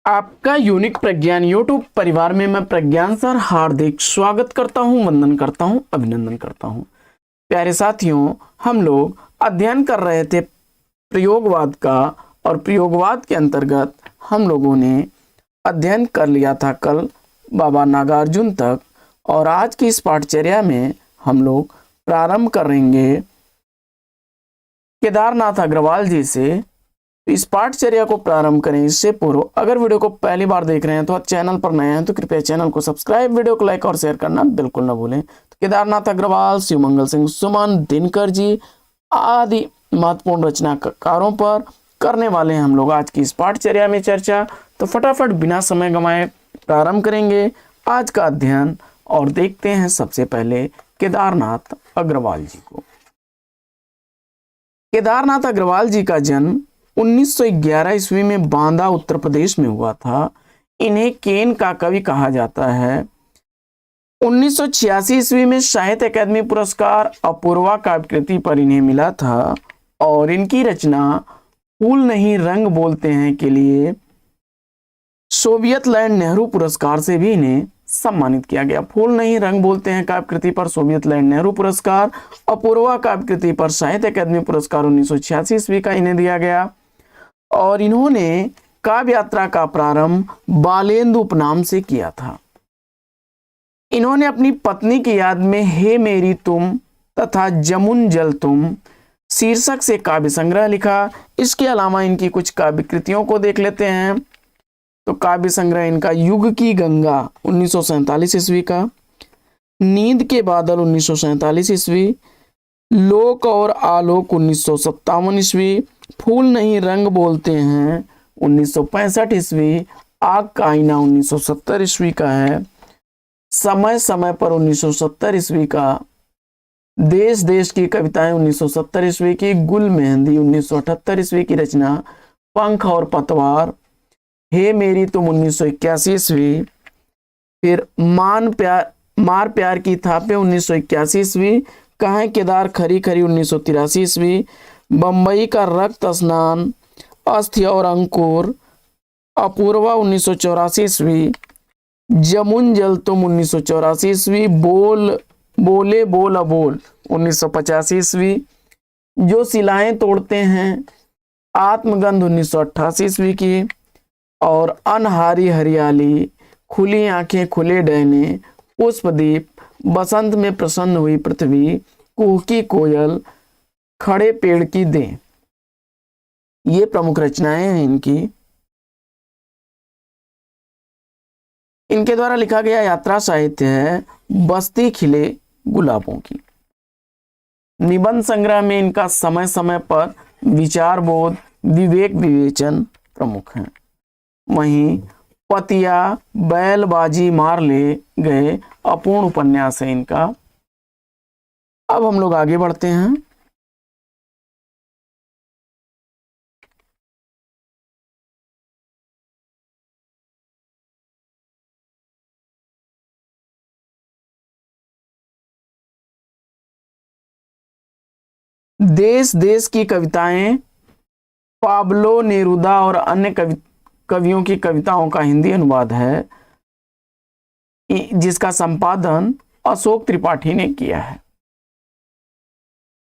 आपका यूनिक प्रज्ञान यूट्यूब परिवार में मैं प्रज्ञान सर हार्दिक स्वागत करता हूं, वंदन करता हूं, अभिनंदन करता हूं। प्यारे साथियों, हम लोग अध्ययन कर रहे थे प्रयोगवाद का, और प्रयोगवाद के अंतर्गत हम लोगों ने अध्ययन कर लिया था कल बाबा नागार्जुन तक। और आज की इस पाठचर्या में हम लोग प्रारंभ करेंगे केदारनाथ अग्रवाल जी से। इस पाठचर्या को प्रारंभ करें इससे पूर्व अगर वीडियो को पहली बार देख रहे हैं तो चैनल पर नए हैं तो कृपया चैनल को सब्सक्राइब, वीडियो को लाइक और शेयर करना बिल्कुल न भूलें। तो केदारनाथ अग्रवाल, शिवमंगल सिंह सुमन, दिनकर जी आदि महत्वपूर्ण रचनाकारों पर करने वाले हैं हम लोग आज की इस पाठचर्या में चर्चा। तो फटाफट बिना समय गंवाए प्रारंभ करेंगे आज का अध्ययन और देखते हैं सबसे पहले केदारनाथ अग्रवाल जी को। केदारनाथ अग्रवाल जी का जन्म 1911 ईस्वी में बांदा उत्तर प्रदेश में हुआ था। इन्हें केन का कवि कहा जाता है। 1986 ईस्वी में साहित्य अकादमी पुरस्कार अपूर्वा काव्य कृति पर इन्हें मिला था और इनकी रचना फूल नहीं रंग बोलते हैं के लिए सोवियत लैंड नेहरू पुरस्कार से भी इन्हें सम्मानित किया गया। फूल नहीं रंग बोलते हैं काव्य कृति पर सोवियत लैंड नेहरू पुरस्कार, अपूर्वा काव्य कृति पर साहित्य अकादमी पुरस्कार 1986 ईस्वी का इन्हें दिया गया। और इन्होंने काव्य यात्रा का प्रारंभ बालेंदु उपनाम से किया था। इन्होंने अपनी पत्नी की याद में हे मेरी तुम तथा जमुन जल तुम शीर्षक से काव्य संग्रह लिखा। इसके अलावा इनकी कुछ काव्य कृतियों को देख लेते हैं। तो काव्य संग्रह इनका युग की गंगा 1947 ईस्वी का, नींद के बादल 1947 ईस्वी, लोक और आलोक 1957 ईस्वी, फूल नहीं रंग बोलते हैं 1965 ईस्वी, आग का आईना 1970 ईस्वी का है, समय समय पर 1970 ईस्वी का, देश देश की कविताएं 1970 ईस्वी की, गुल मेहंदी 1978 ईस्वी की रचना, पंख और पतवार, हे मेरी तुम 1981 ईस्वी, फिर मार प्यार की थापे 1981 ईस्वी, कहें केदार खरी खरी 1983 ईस्वी, बंबई का रक्त स्नान, अस्थि और अंकुर, अपूर्वा 1984 ईस्वी, जमुन जल तुम 1984 ईस्वी, बोले बोल अबोल 1985 ईस्वी, जो सिलाएं तोड़ते हैं आत्मगंध 1988 ईस्वी की, और अनहारी हरियाली, खुली आंखें खुले डैने, पुष्पदीप, बसंत में प्रसन्न हुई पृथ्वी, कुहकी कोयल, खड़े पेड़ की दें, ये प्रमुख रचनाएं हैं इनकी। इनके द्वारा लिखा गया यात्रा साहित्य है बस्ती खिले गुलाबों की। निबंध संग्रह में इनका समय समय पर विचार बोध, विवेक विवेचन प्रमुख हैं। वहीं पतिया, बैलबाजी मार ले गए अपूर्ण उपन्यास है इनका। अब हम लोग आगे बढ़ते हैं। देश देश की कविताएं पाब्लो नेरुदा और अन्य कवियों की कविताओं का हिंदी अनुवाद है, जिसका संपादन अशोक त्रिपाठी ने किया है।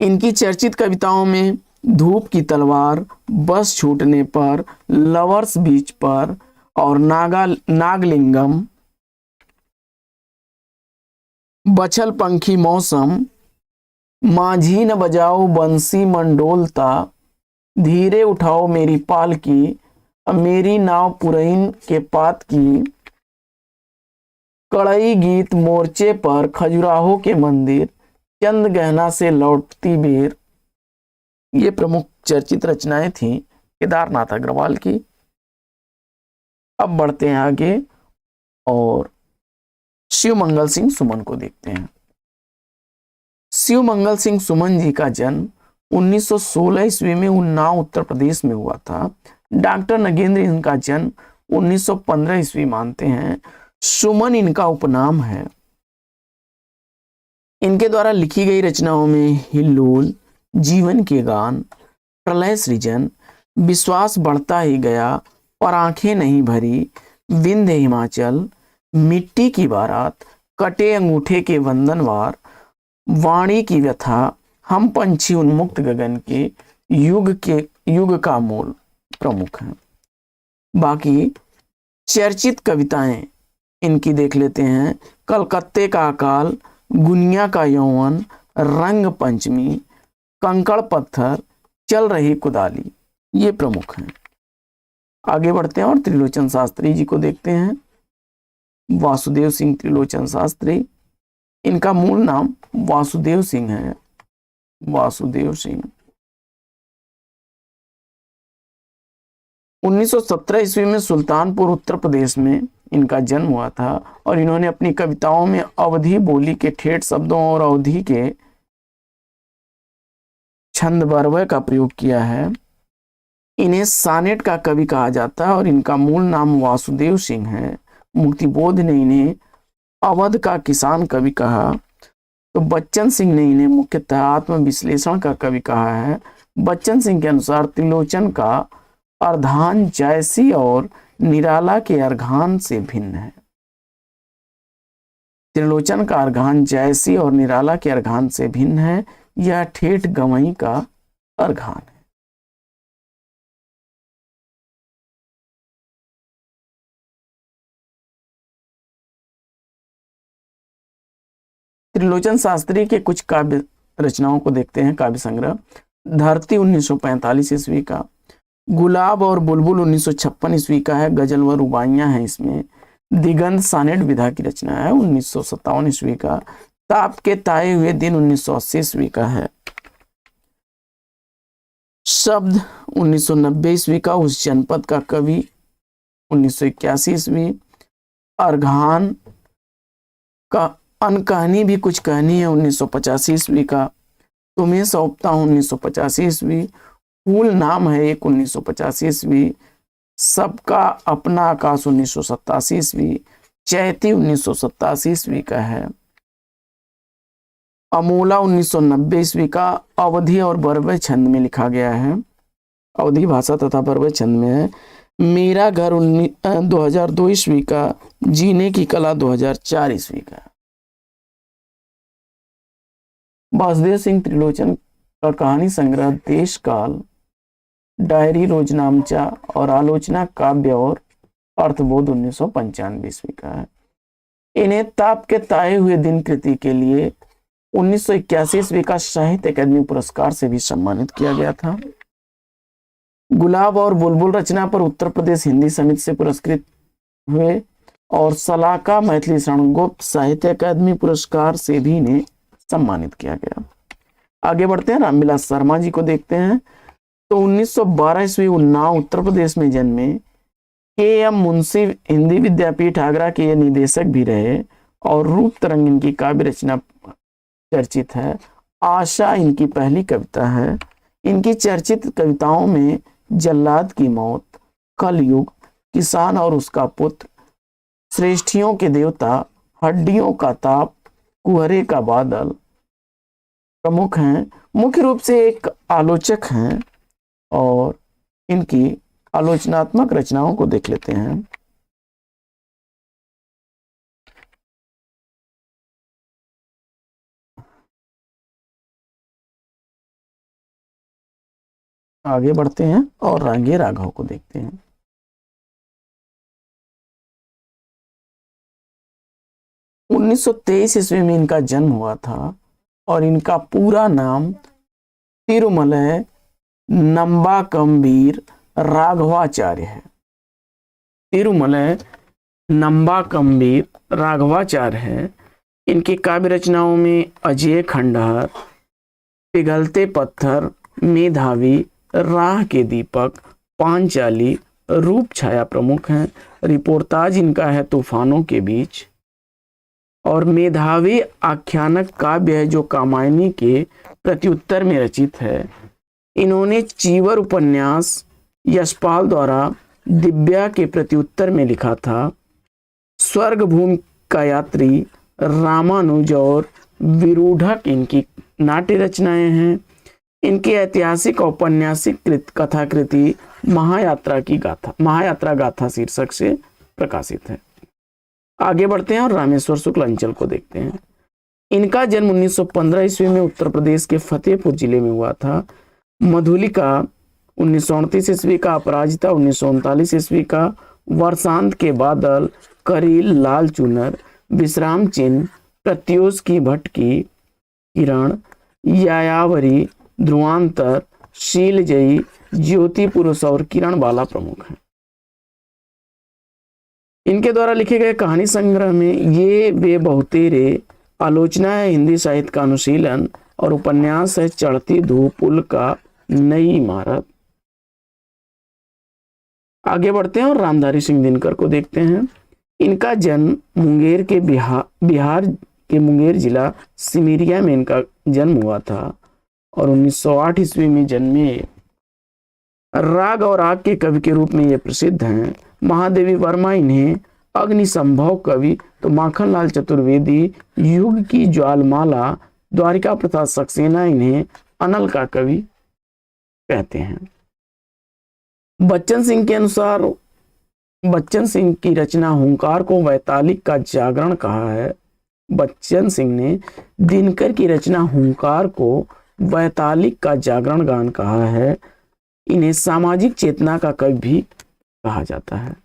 इनकी चर्चित कविताओं में धूप की तलवार, बस छूटने पर, लवर्स बीच पर और नागलिंगम, बछल पंखी मौसम, माझी न बजाओ बंसी मंडोलता, धीरे उठाओ मेरी पालकी, मेरी नाव पुरैन के पात की, कड़ई गीत मोर्चे पर, खजुराहो के मंदिर, चंद गहना से लौटती बेर, ये प्रमुख चर्चित रचनाएं थीं केदारनाथ अग्रवाल की। अब बढ़ते हैं आगे और शिवमंगल सिंह सुमन को देखते हैं। शिवमंगल सिंह सुमन जी का जन्म 1916 ईस्वी में उन्नाव उत्तर प्रदेश में हुआ था। डॉक्टर नगेंद्र इनका जन्म 1915 ईस्वी मानते हैं। सुमन इनका उपनाम है। इनके द्वारा लिखी गई रचनाओं में हिल्लोल, जीवन के गान, प्रलय सृजन, विश्वास बढ़ता ही गया, पर आंखें नहीं भरी, विंध्य हिमाचल, मिट्टी की बारात, कटे अंगूठे के वंदनवार, वाणी की व्यथा, हम पंछी उन्मुक्त गगन के युग का मूल प्रमुख हैं। बाकी चर्चित कविताएं इनकी देख लेते हैं। कलकत्ते का अकाल, गुनिया का यौवन, रंग पंचमी, कंकड़ पत्थर, चल रही कुदाली, ये प्रमुख हैं। आगे बढ़ते हैं और त्रिलोचन शास्त्री जी को देखते हैं। वासुदेव सिंह त्रिलोचन शास्त्री, इनका मूल नाम वासुदेव सिंह है। वासुदेव सिंह 1917 ईस्वी में सुल्तानपुर उत्तर प्रदेश में इनका जन्म हुआ था और इन्होंने अपनी कविताओं में अवधी बोली के ठेठ शब्दों और अवधी के छंद बरवय का प्रयोग किया है। इन्हें सानेट का कवि कहा जाता है और इनका मूल नाम वासुदेव सिंह है। मुक्तिबोध ने इन्हें अवध का किसान कवि कहा, तो बच्चन सिंह ने इन्हें मुख्यतः आत्मविश्लेषण का कवि कहा है। बच्चन सिंह के अनुसार त्रिलोचन का अर्धान जायसी और निराला के अर्घान से भिन्न है। त्रिलोचन का अर्घान जायसी और निराला के अर्घान से भिन्न है। यह ठेठ गवई का अर्घान है। त्रिलोचन शास्त्री के कुछ काव्य रचनाओं को देखते हैं। काव्य संग्रह धरती 1945 ईस्वी का, गुलाब और बुलबुल 1956 ईस्वी का है। गजल व रुबाइयां हैं इसमें। दिगंत सानेट विधा की रचना है 1957 ईस्वी का। ताप के ताए हुए दिन 1980 ईस्वी का है। शब्द 1990 ईस्वी का। उस जनपद का कवि 1981 ईस्वी। अर्घान का अनकहानी भी कुछ कहनी है 1985 ईस्वी का। तुम्हें सौंपता हूं 1985 ईस्वी। फूल नाम है एक 1985 ईस्वी। सबका अपना आकाश 1987 ईस्वी। चैती 1987 ईस्वी का है। अमोला 1990 ईस्वी का। अवधी और बरवय छंद में लिखा गया है। अवधी भाषा तथा बरवय छंद में है। मेरा घर 2002 ईस्वी का। जीने की कला 2004 ईस्वी का। वासुदेव सिंह त्रिलोचन का कहानी संग्रह देश काल, डायरी, रोजनामचा और आलोचना काव्य और अर्थबोध 1995 ईस्वी का है। इन्हें ताप के ताए हुए दिन कृति के लिए 1981 ईस्वी का साहित्य अकादमी पुरस्कार से भी सम्मानित किया गया था। गुलाब और बुलबुल रचना पर उत्तर प्रदेश हिंदी समिति से पुरस्कृत हुए और सलाका मैथिली शरणगुप्त साहित्य अकादमी पुरस्कार से भी इन्हें सम्मानित किया गया। आगे बढ़ते हैं, रामविलास शर्मा जी को देखते हैं। तो 1912 ईस्वी उन्नाव उत्तर प्रदेश में जन्मे। के.एम. मुंशी हिंदी विद्यापीठ आगरा के ये निदेशक भी रहे और रूप तरंग इनकी काव्य रचना चर्चित है। आशा इनकी पहली कविता है। इनकी चर्चित कविताओं में जल्लाद की मौत, कलयुग, किसान और उसका पुत्र, श्रेष्ठियों के देवता, हड्डियों का ताप, कुहरे का बादल प्रमुख हैं। मुख्य रूप से एक आलोचक हैं और इनकी आलोचनात्मक रचनाओं को देख लेते हैं। आगे बढ़ते हैं और रांगे राघव को देखते हैं। उन्नीस सौ 23 ईस्वी में इनका जन्म हुआ था और इनका पूरा नाम तिरुमलय नंबाकंबीर राघवाचार्य है। तिरुमलय नंबाकंबीर राघवाचार्य है। इनकी काव्य रचनाओं में अजय खंडहर, पिघलते पत्थर, मेधावी, राह के दीपक, पांचाली, रूप छाया प्रमुख हैं। रिपोर्ताज इनका है तूफानों के बीच और मेधावी आख्यानक काव्य है जो कामायनी के प्रत्युत्तर में रचित है। इन्होंने चीवर उपन्यास यशपाल द्वारा दिव्या के प्रत्युत्तर में लिखा था। स्वर्ग भूमि का यात्री, रामानुज और विरूढ़क इनकी नाट्य रचनाएं हैं। इनकी ऐतिहासिक औपन्यासिक कथाकृति महायात्रा गाथा शीर्षक से प्रकाशित है। आगे बढ़ते हैं और रामेश्वर शुक्ल अंचल को देखते हैं। इनका जन्म 1915 ईस्वी में उत्तर प्रदेश के फतेहपुर जिले में हुआ था। मधुलिका 1938 ईस्वी का, अपराजिता 1939 ईस्वी का, वर्षांत के बादल, करील, लाल चुनर, विश्राम चिन्ह, प्रत्योष की भटकी, किरण, यायावरी, ध्रुवांतर, शीलजयी, ज्योति पुरुष और किरण बाला प्रमुख हैं। इनके द्वारा लिखे गए कहानी संग्रह में ये वे बहुतेरे, आलोचना है हिंदी साहित्य का अनुशीलन और उपन्यास है चढ़ती धूप, पुल का नई इमारत। आगे बढ़ते हैं और रामधारी सिंह दिनकर को देखते हैं। इनका जन्म मुंगेर के बिहार के मुंगेर जिला सिमरिया में इनका जन्म हुआ था और 1908 ईस्वी में जन्मे। राग और आग के कवि के रूप में ये प्रसिद्ध हैं। महादेवी वर्मा इन्हें अग्निसंभव कवि, तो माखनलाल चतुर्वेदी युग की ज्वालमाला, द्वारिका प्रसाद सक्सेना इन्हें अनल का कवि कहते हैं। बच्चन सिंह के अनुसार बच्चन सिंह की रचना हुंकार को वैतालिक का जागरण कहा है। बच्चन सिंह ने दिनकर की रचना हुंकार को वैतालिक का जागरण गान कहा है। इन्हें सामाजिक चेतना का कवि भी कहा जाता है।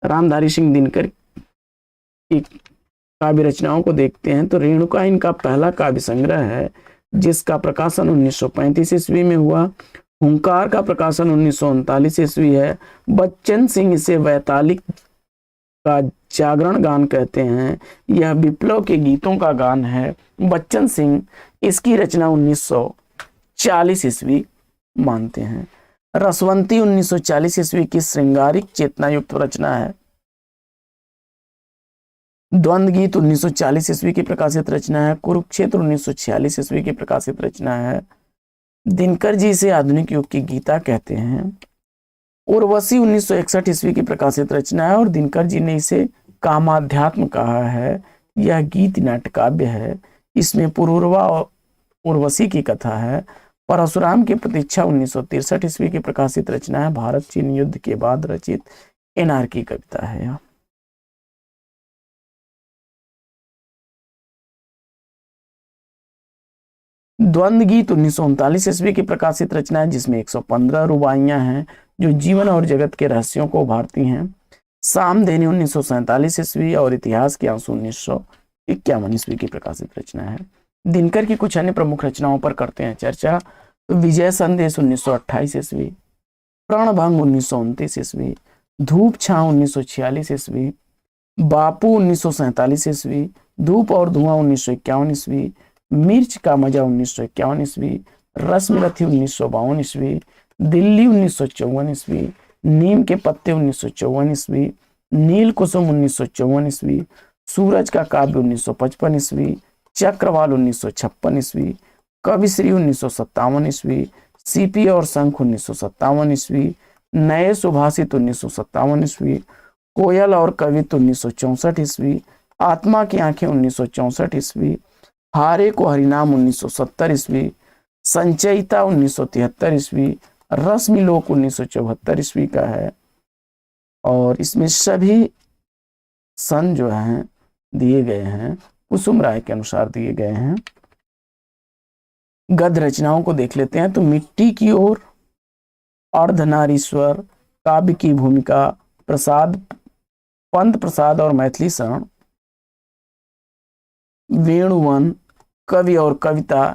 रामधारी सिंह दिनकर की काव्य रचनाओं को देखते हैं तो रेणुका इनका पहला काव्य संग्रह है जिसका प्रकाशन 1935 ईस्वी में हुआ। हुंकार का प्रकाशन 1939 ईस्वी है। बच्चन सिंह इसे वैतालिक का जागरण गान कहते हैं। यह विप्लव के गीतों का गान है। बच्चन सिंह इसकी रचना 1940 ईस्वी मानते हैं। रसवंती 1940 ईस्वी की श्रृंगारिक चेतना युक्त रचना है। द्वंद्व गीत 1940 ईस्वी की प्रकाशित रचना है। कुरुक्षेत्र 1946 ईस्वी की प्रकाशित रचना है। दिनकर जी इसे आधुनिक युग की गीता कहते हैं। उर्वशी 1961 ईस्वी की प्रकाशित रचना है और दिनकर जी ने इसे कामाध्यात्म कहा है। यह गीत नाट्यकाव्य है। इसमें पुरूरवा और उर्वशी की कथा है। परशुराम की प्रतीक्षा 1963 ईस्वी की प्रकाशित रचना है। भारत चीन युद्ध के बाद रचित एनआर की कविता है यह। द्वंद्व गीत 1939 ईस्वी की प्रकाशित रचना है जिसमें 115 रुबाइयां हैं जो जीवन और जगत के रहस्यों को उभारती हैं। सामधेनी 1947 ईस्वी और इतिहास के आंसू 1951 ईस्वी की प्रकाशित रचना है। दिनकर की कुछ अन्य प्रमुख रचनाओं पर करते हैं चर्चा। तो विजय संदेश 1928 ईस्वी, प्रणभंग 1929 ईस्वी, धूप छांव 1946 ईस्वी, बापू 1947 ईस्वी, धूप और धुआं 1951 ईस्वी, मिर्च का मजा 1951 ईस्वी, रश्मिरथी 1952 ईस्वी, दिल्ली 1954 ईस्वी, नीम के पत्ते 1954 ईस्वी, नील कुसुम 1954 ईस्वी, सूरज का काव्य 1955 ईस्वी, चक्रवाल 1956 ईस्वी, कविश्री 1957 ईस्वी, सीपी और शंख 1957 ईस्वी, नए सुभाषित 1957 ईस्वी, कोयल और कवित्व 1964 ईस्वी, आत्मा की आंखें 1964 ईस्वी, हारे को हरिनाम 1970 ईस्वी, संचयिता 1973 ईस्वी, रश्मिलोक 1974 ईस्वी का है। और इसमें सभी सन जो हैं दिए गए हैं कुसुम राय के अनुसार दिए गए हैं। गद्य रचनाओं को देख लेते हैं तो मिट्टी की ओर, अर्धनारीश्वर, काव्य की भूमिका, प्रसाद, पंत प्रसाद और मैथिली शरण, वेणुवन, कवि और कविता,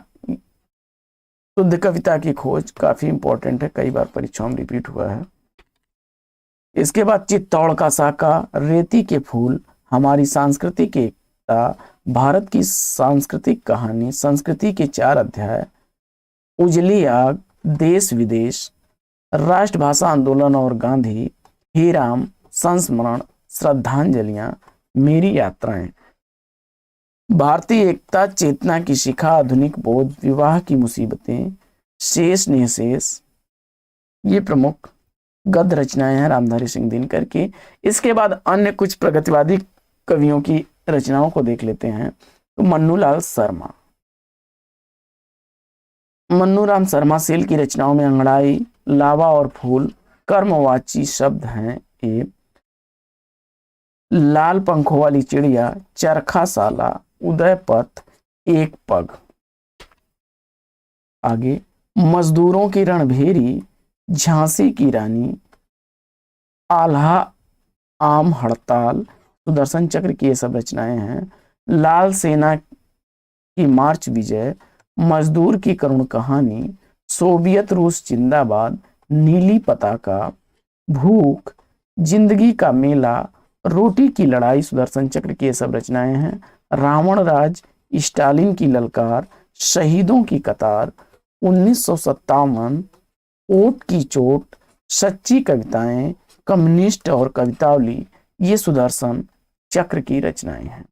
शुद्ध कविता की खोज काफी इंपॉर्टेंट है, कई बार परीक्षाओं में रिपीट हुआ है। इसके बाद चित्तौड़ का साका, रेती के फूल, हमारी सांस्कृतिक एकता, भारत की सांस्कृतिक कहानी, संस्कृति के 4 अध्याय, उजली आग, देश विदेश, राष्ट्रभाषा आंदोलन और गांधी, हे राम, संस्मरण, श्रद्धांजलियां, मेरी यात्राएं, भारतीय एकता चेतना की शिखा, आधुनिक बोध, विवाह की मुसीबतें, शेष निःशेष, ये प्रमुख गद्य रचनाएं हैं रामधारी सिंह दिनकर की। इसके बाद अन्य कुछ प्रगतिवादी कवियों की रचनाओं को देख लेते हैं। तो मन्नूलाल शर्मा, मन्नूराम शर्मा सेल की रचनाओं में अंगड़ाई, लावा और फूल कर्मवाची शब्द हैं। ये लाल पंखों वाली चिड़िया, चरखाशाला, उदयपथ, एक पग। आगे मजदूरों की रणभेरी, झांसी की रानी, आल्हा, आम हड़ताल, सुदर्शन चक्र की ये सब रचनाएं हैं। लाल सेना की मार्च विजय, मजदूर की करुण कहानी, सोवियत रूस जिंदाबाद, नीली पताका, भूख, जिंदगी का मेला, रोटी की लड़ाई, सुदर्शन चक्र की ये सब रचनाएं हैं। रावण राज, स्टालिन की ललकार, शहीदों की कतार, 1957, ओट की चोट, सच्ची कविताएं, कम्युनिस्ट और कवितावली, ये सुदर्शन चक्र की रचनाएं हैं।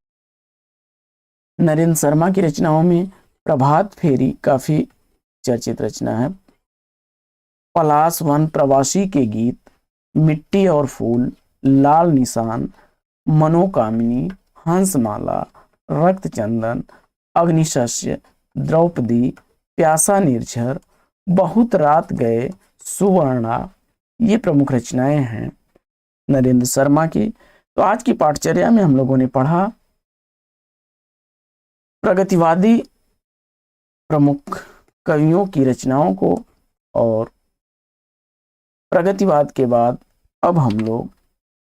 नरेंद्र शर्मा की रचनाओं में प्रभात फेरी काफी चर्चित रचना है। पलाश वन, प्रवासी के गीत, मिट्टी और फूल, लाल निशान, मनोकामिनी, हंसमाला, रक्तचंदन, अग्निशस्य, द्रौपदी, प्यासा निर्झर, बहुत रात गए, सुवर्णा, ये प्रमुख रचनाएं हैं नरेंद्र शर्मा की। तो आज की पाठचर्या में हम लोगों ने पढ़ा प्रगतिवादी प्रमुख कवियों की रचनाओं को, और प्रगतिवाद के बाद अब हम लोग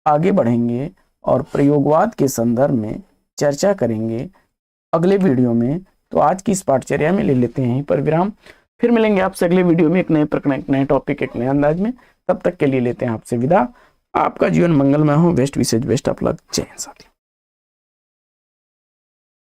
आगे बढ़ेंगे और प्रयोगवाद के संदर्भ में चर्चा करेंगे अगले वीडियो में। तो आज की इस पाठचर्या में ले लेते हैं यहीं पर विराम। फिर मिलेंगे आपसे अगले वीडियो में एक नए प्रकरण, एक नए टॉपिक, एक नए अंदाज में। तब तक के लिए लेते हैं आपसे विदा। आपका जीवन मंगलमय हो। बेस्ट विशेष बेस्ट ऑफ लक। जय हिंद साथियों।